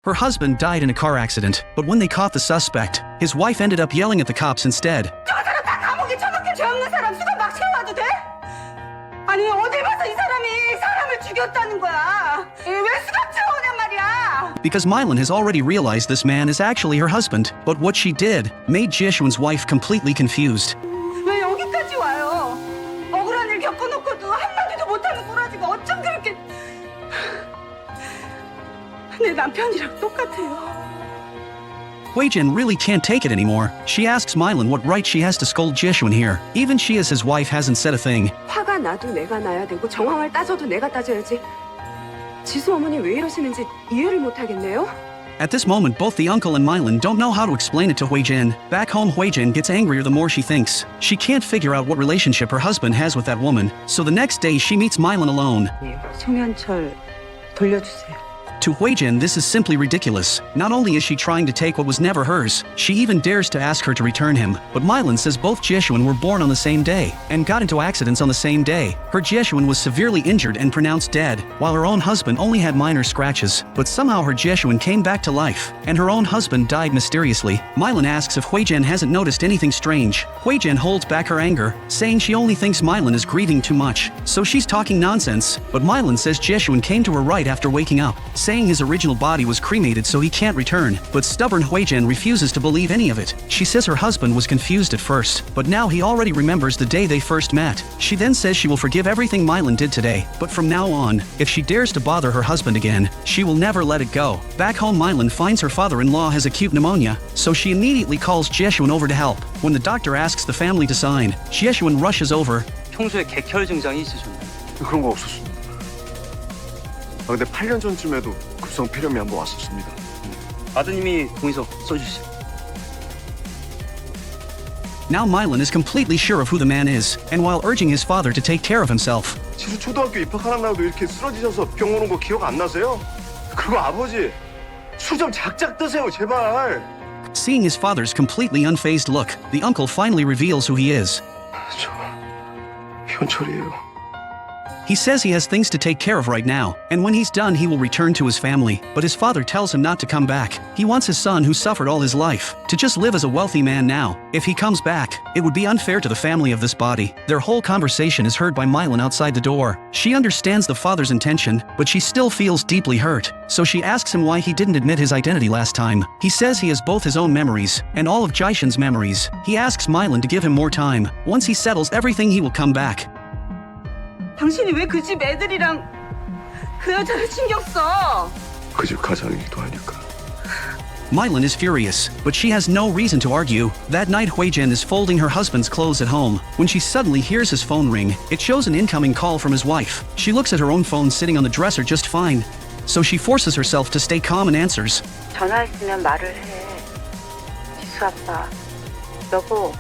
Her husband died in a car accident, but when they caught the suspect, his wife ended up yelling at the cops instead. 저 사람 다 감옥에 처박힌 죄 없는 사람 수감 막 채워와도 돼? 아니 어딜 봐서 이 사람이 사람을 죽였다는 거야. 왜 수감 채워오냔 말이야. Because Mylan has already realized this man is actually her husband, but what she did made Jishuen's wife completely confused. 왜 여기까지 와요? 억울한 일 겪어놓고도 한마디도 못하는 꼬라지가 어쩜 그렇게... 내 남편이랑 똑같아요. Huijin really can't take it anymore. She asks Mylan what right she has to scold Jishuen here. Even she as his wife hasn't said a thing. 화가 나도 내가 나야 되고 정황을 따져도 내가 따져야지. 지수 어머니 왜 이러시는지 이해를 못하겠네요. At this moment, both the uncle and Mylan don't know how to explain it to Huijin. Back home, Huijin gets angrier the more she thinks. She can't figure out what relationship her husband has with that woman. So the next day, she meets Mylan alone. 송현철 돌려주세요. To Huijin, this is simply ridiculous. Not only is she trying to take what was never hers, she even dares to ask her to return him. But Mylan says both Jishuen were born on the same day and got into accidents on the same day. Her Jishuen was severely injured and pronounced dead, while her own husband only had minor scratches. But somehow her Jishuen came back to life, and her own husband died mysteriously. Mylan asks if Huijin hasn't noticed anything strange. Huijin holds back her anger, saying she only thinks Mylan is grieving too much. So she's talking nonsense, but Mylan says Jishuen came to her right after waking up, saying his original body was cremated so he can't return, but stubborn Huijin refuses to believe any of it. She says her husband was confused at first, but now he already remembers the day they first met. She then says she will forgive everything Mylan did today, but from now on, if she dares to bother her husband again, she will never let it go. Back home, Mylan finds her father-in-law has acute pneumonia, so she immediately calls Jishuen over to help. When the doctor asks the family to sign, Jishuen rushes over. 평소에 객혈 증상이 있으셨나요? 그런 거 없었습니다. 근데 8년 전쯤에도 급성 폐렴이 한번 왔었습니다. 아드님이 동의서 써주시죠. Now Mylan is completely sure of who the man is, and while urging his father to take care of himself. 지수 초등학교 입학하는 날도 이렇게 쓰러지셔서 병원 온 거 기억 안 나세요? 그리고 아버지, 술 좀 작작 드세요, 제발. Seeing his father's completely unfazed look, the uncle finally reveals who he is. 저 현철이에요. He says he has things to take care of right now, and when he's done he will return to his family, but his father tells him not to come back. He wants his son, who suffered all his life, to just live as a wealthy man now. If he comes back, it would be unfair to the family of this body. Their whole conversation is heard by Mylan outside the door. She understands the father's intention, but she still feels deeply hurt, so she asks him why he didn't admit his identity last time. He says he has both his own memories and all of Jishuen's memories. He asks Mylan to give him more time. Once he settles everything, he will come back. 당신이 왜 그 집 애들이랑 그 여자를 신경 써? 그 집 가장이기도 하니까. Mylan is furious, but she has no reason to argue. That night, Huijin is folding her husband's clothes at home when she suddenly hears his phone ring. It shows an incoming call from his wife. She looks at her own phone sitting on the dresser just fine, so she forces herself to stay calm and answers. 전화했으면 말을 해. 지수 아빠. 여보.